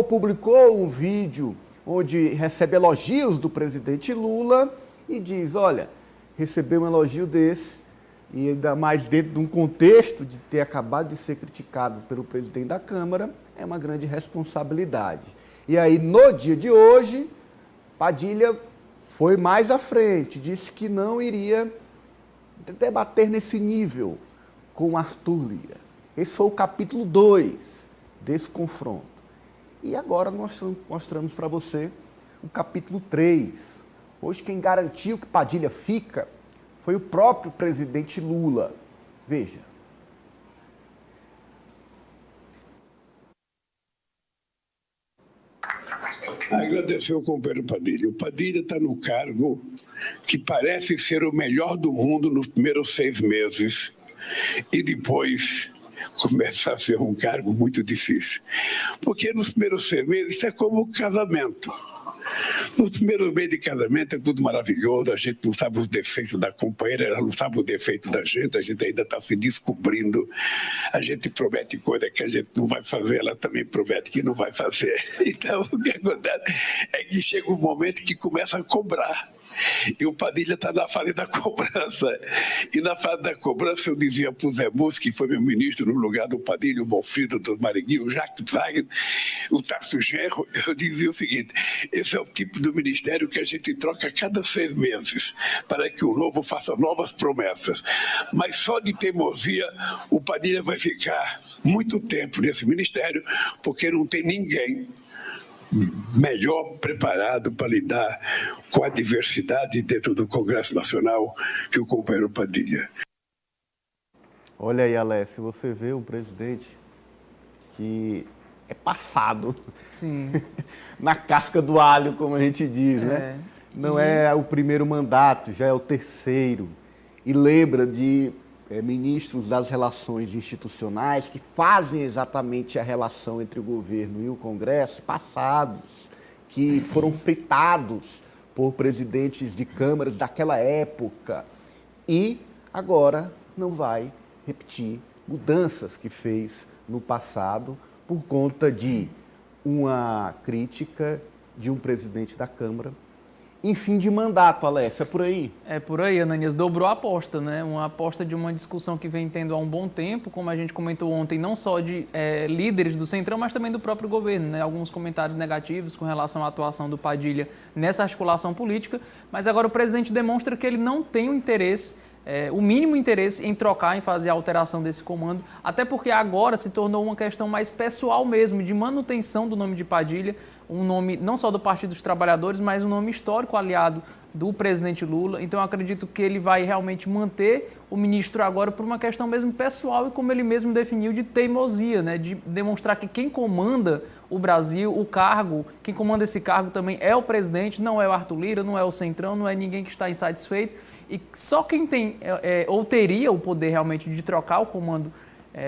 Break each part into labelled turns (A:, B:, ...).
A: publicou um vídeo onde recebe elogios do presidente Lula e diz, olha, receber um elogio desse, e ainda mais dentro de um contexto de ter acabado de ser criticado pelo presidente da Câmara, é uma grande responsabilidade. E aí, no dia de hoje, Padilha foi mais à frente, disse que não iria debater nesse nível com Arthur Lira. Esse foi o capítulo 2 desse confronto. E agora nós mostramos para você o capítulo 3. Hoje quem garantiu que Padilha fica foi o próprio presidente Lula. Veja.
B: Agradecer ao companheiro Padilha. O Padilha está no cargo que parece ser o melhor do mundo nos primeiros 6 meses e depois começa a ser um cargo muito difícil. Porque nos primeiros 6 meses isso é como casamento. Nos primeiros meses de casamento é tudo maravilhoso, a gente não sabe os defeitos da companheira, ela não sabe o defeito da gente, a gente ainda está se descobrindo, a gente promete coisa que a gente não vai fazer, ela também promete que não vai fazer. Então o que acontece é que chega um momento que começa a cobrar. E o Padilha está na fase da cobrança. E na fase da cobrança eu dizia para o Zé Múcio, que foi meu ministro no lugar do Padilha, o Valfrido dos Marighella, o Jacques Wagner, o Tarso Genro, eu dizia o seguinte, esse é o tipo do ministério que a gente troca a cada 6 meses, para que o novo faça novas promessas. Mas só de teimosia o Padilha vai ficar muito tempo nesse ministério, porque não tem ninguém melhor preparado para lidar com a diversidade dentro do Congresso Nacional que o companheiro Padilha.
A: Olha aí, Alessio, você vê um presidente que é passado. Sim. Na casca do alho, como a gente diz, né? Não é o primeiro mandato, já é o 3º. E lembra de ministros das relações institucionais que fazem exatamente a relação entre o governo e o Congresso, passados, que foram fritados por presidentes de câmaras daquela época e agora não vai repetir mudanças que fez no passado por conta de uma crítica de um presidente da Câmara em fim de mandato, Alessio, é por aí?
C: É por aí, Ananias. Dobrou a aposta, né? Uma aposta de uma discussão que vem tendo há um bom tempo, como a gente comentou ontem, não só de líderes do Centrão, mas também do próprio governo, né? Alguns comentários negativos com relação à atuação do Padilha nessa articulação política, mas agora o presidente demonstra que ele não tem o interesse, o mínimo interesse em trocar, em fazer a alteração desse comando, até porque agora se tornou uma questão mais pessoal mesmo, de manutenção do nome de Padilha, um nome não só do Partido dos Trabalhadores, mas um nome histórico aliado do presidente Lula. Então, eu acredito que ele vai realmente manter o ministro agora por uma questão mesmo pessoal e, como ele mesmo definiu, de teimosia, né? De demonstrar que quem comanda o Brasil, o cargo, quem comanda esse cargo também é o presidente, não é o Arthur Lira, não é o Centrão, não é ninguém que está insatisfeito. E só quem tem ou teria o poder realmente de trocar o comando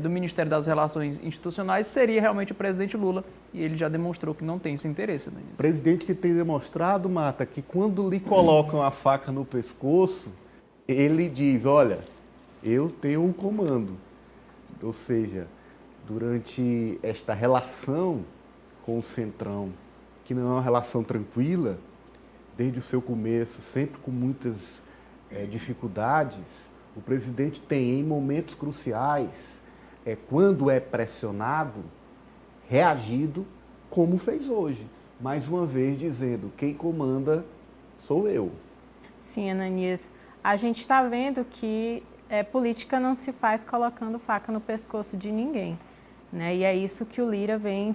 C: do Ministério das Relações Institucionais seria realmente o presidente Lula, e ele já demonstrou que não tem esse interesse. Né?
A: Presidente que tem demonstrado, Mata, que quando lhe colocam a faca no pescoço, ele diz, olha, eu tenho um comando. Ou seja, durante esta relação com o Centrão, que não é uma relação tranquila, desde o seu começo, sempre com muitas dificuldades, o presidente tem, em momentos cruciais, quando é pressionado, reagido como fez hoje. Mais uma vez dizendo, quem comanda sou eu.
D: Sim, Ananias. A gente está vendo que política não se faz colocando faca no pescoço de ninguém, né? E é isso que o Lira vinha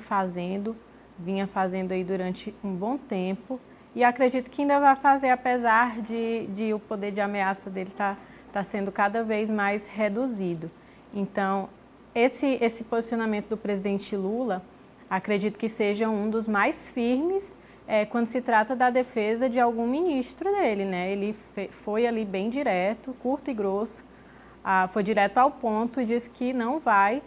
D: fazendo aí durante um bom tempo, e acredito que ainda vai fazer, apesar de o poder de ameaça dele tá sendo cada vez mais reduzido. Então, esse posicionamento do presidente Lula, acredito que seja um dos mais firmes quando se trata da defesa de algum ministro dele, né? Ele foi ali bem direto, curto e grosso, foi direto ao ponto e disse que não vai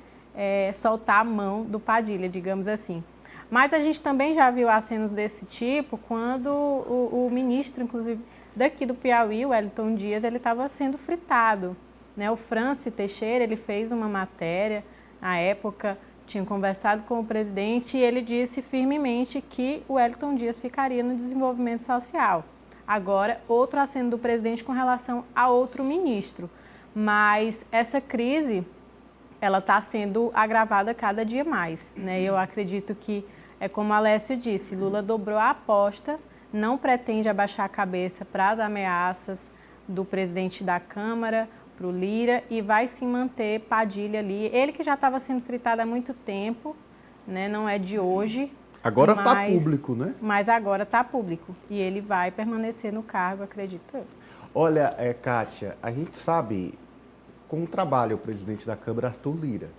D: soltar a mão do Padilha, digamos assim. Mas a gente também já viu acenos desse tipo quando o ministro, inclusive, daqui do Piauí, o Wellington Dias, ele estava sendo fritado, né? O Franci Teixeira, ele fez uma matéria, na época, tinha conversado com o presidente e ele disse firmemente que o Wellington Dias ficaria no desenvolvimento social. Agora, outro aceno do presidente com relação a outro ministro. Mas essa crise, ela está sendo agravada cada dia mais, né? Eu acredito que, como a Alessio disse, Lula dobrou a aposta, não pretende abaixar a cabeça para as ameaças do presidente da Câmara, para o Lira, e vai se manter Padilha ali. Ele que já estava sendo fritado há muito tempo, né? Não é de hoje.
A: Agora está público, né?
D: Mas agora está público e ele vai permanecer no cargo, acredito eu.
A: Olha, Kátia, a gente sabe como trabalha o presidente da Câmara, Arthur Lira.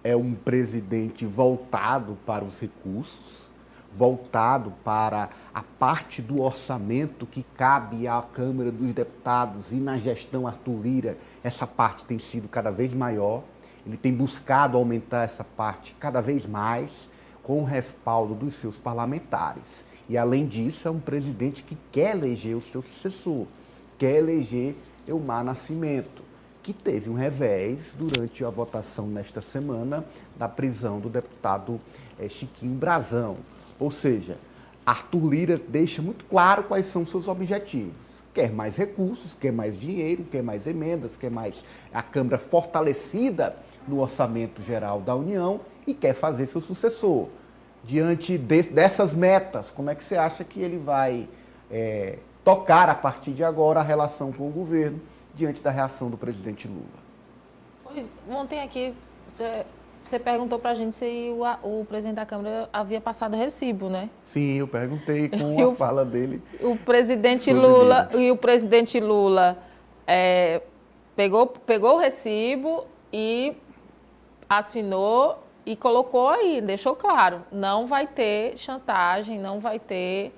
A: É um presidente voltado para os recursos, voltado para a parte do orçamento que cabe à Câmara dos Deputados, e na gestão Arthur Lira essa parte tem sido cada vez maior. Ele tem buscado aumentar essa parte cada vez mais, com o respaldo dos seus parlamentares. E além disso, é um presidente que quer eleger o seu sucessor, quer eleger Elmar Nascimento, que teve um revés durante a votação nesta semana da prisão do deputado Chiquinho Brazão. Ou seja, Arthur Lira deixa muito claro quais são seus objetivos. Quer mais recursos, quer mais dinheiro, quer mais emendas, quer mais a Câmara fortalecida no orçamento geral da União e quer fazer seu sucessor. Diante dessas metas, como é que você acha que ele vai tocar a partir de agora a relação com o governo diante da reação do presidente Lula?
E: Ontem aqui você perguntou para a gente se o presidente da Câmara havia passado recibo, né?
A: Sim, eu perguntei com a fala dele.
E: O presidente Lula pegou o recibo e assinou e colocou aí, deixou claro, não vai ter chantagem, não vai ter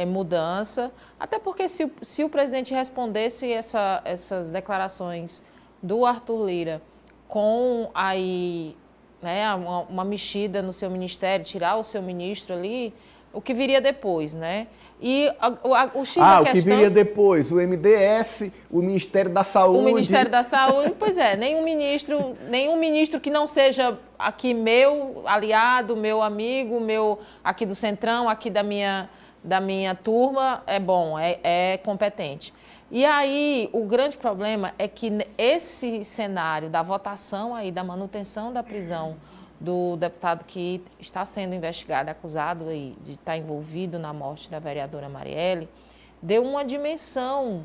E: mudança, até porque se o presidente respondesse essas declarações do Arthur Lira com aí, né, uma mexida no seu ministério, tirar o seu ministro ali, o que viria depois, né? E o X da questão... O que viria
A: depois? O MDS, o Ministério da Saúde...
E: O Ministério da Saúde, pois é, nenhum ministro que não seja aqui meu aliado, meu amigo, meu aqui do Centrão, aqui da minha turma, é bom, é competente. E aí, o grande problema é que esse cenário da votação aí, da manutenção da prisão do deputado que está sendo investigado, acusado aí de estar envolvido na morte da vereadora Marielle, deu uma dimensão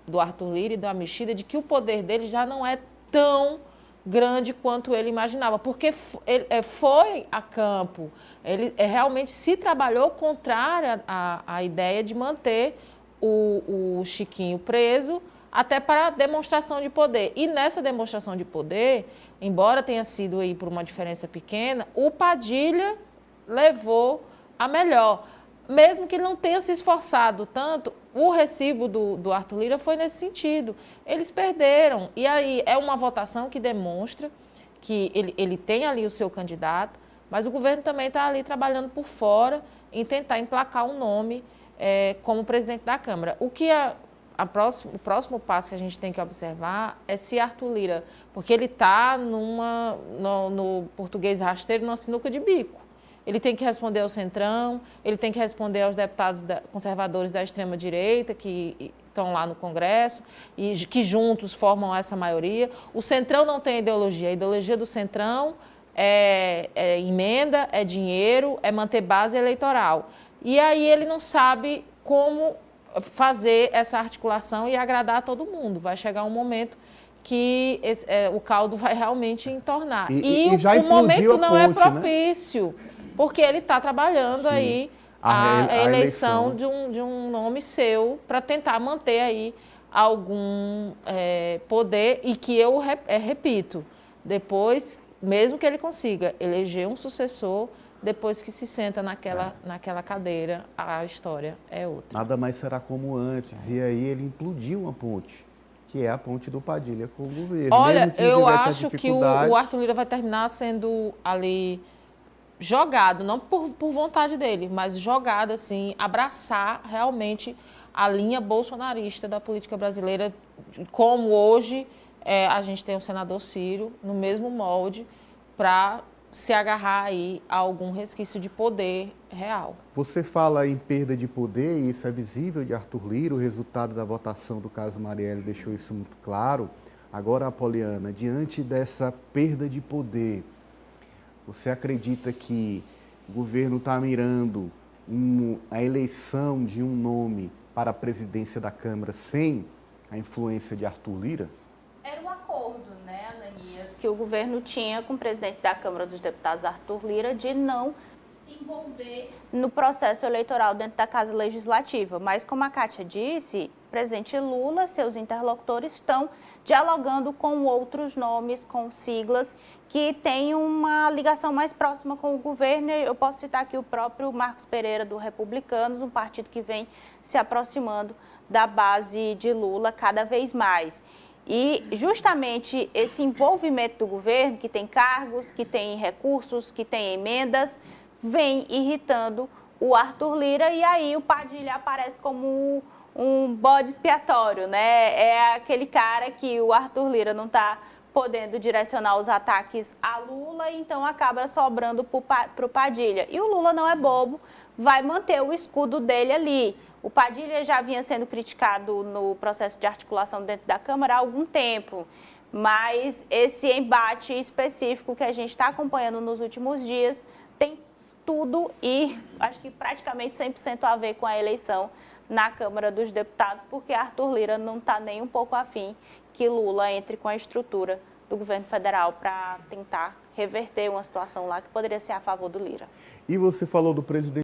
E: do Arthur Lira e da mexida de que o poder dele já não é tão grande quanto ele imaginava, porque ele foi a campo, ele realmente se trabalhou contrário à ideia de manter o Chiquinho preso, até para demonstração de poder. E nessa demonstração de poder, embora tenha sido aí por uma diferença pequena, o Padilha levou a melhor. Mesmo que ele não tenha se esforçado tanto, o recibo do Arthur Lira foi nesse sentido. Eles perderam. E aí é uma votação que demonstra que ele tem ali o seu candidato, mas o governo também está ali trabalhando por fora em tentar emplacar um nome como presidente da Câmara. O que o próximo passo que a gente tem que observar é se Arthur Lira, porque ele está no português rasteiro, numa sinuca de bico. Ele tem que responder ao Centrão, ele tem que responder aos deputados conservadores da extrema-direita que estão lá no Congresso e que juntos formam essa maioria. O Centrão não tem ideologia. A ideologia do Centrão é emenda, é dinheiro, é manter base eleitoral. E aí ele não sabe como fazer essa articulação e agradar a todo mundo. Vai chegar um momento que o caldo vai realmente entornar. E o momento não é propício, né? Porque ele está trabalhando aí a eleição de um nome seu para tentar manter aí algum poder e que eu repito, depois, mesmo que ele consiga eleger um sucessor, depois que se senta naquela cadeira, a história é outra.
A: Nada mais será como antes. E aí ele implodiu uma ponte, que é a ponte do Padilha com o governo.
E: Olha, eu acho que o Arthur Lira vai terminar sendo ali jogado, não por vontade dele, mas jogado assim, abraçar realmente a linha bolsonarista da política brasileira, como hoje a gente tem o senador Ciro, no mesmo molde, para se agarrar aí a algum resquício de poder real.
A: Você fala em perda de poder, e isso é visível de Arthur Lira, o resultado da votação do caso Marielle deixou isso muito claro. Agora, Apoliana, diante dessa perda de poder, você acredita que o governo está mirando a eleição de um nome para a presidência da Câmara sem a influência de Arthur Lira?
F: Era um acordo, né, Ananias, que o governo tinha com o presidente da Câmara dos Deputados, Arthur Lira, de não se envolver no processo eleitoral dentro da Casa Legislativa. Mas, como a Kátia disse, o presidente Lula, seus interlocutores estão dialogando com outros nomes, com siglas, que têm uma ligação mais próxima com o governo. Eu posso citar aqui o próprio Marcos Pereira, do Republicanos, um partido que vem se aproximando da base de Lula cada vez mais. E justamente esse envolvimento do governo, que tem cargos, que tem recursos, que tem emendas, vem irritando o Arthur Lira, e aí o Padilha aparece como um bode expiatório, né? É aquele cara que o Arthur Lira não está podendo direcionar os ataques a Lula, então acaba sobrando para o Padilha. E o Lula não é bobo, vai manter o escudo dele ali. O Padilha já vinha sendo criticado no processo de articulação dentro da Câmara há algum tempo, mas esse embate específico que a gente está acompanhando nos últimos dias tem tudo e acho que praticamente 100% a ver com a eleição na Câmara dos Deputados, porque Arthur Lira não está nem um pouco afim que Lula entre com a estrutura do governo federal para tentar reverter uma situação lá que poderia ser a favor do Lira.
A: E você falou do presidente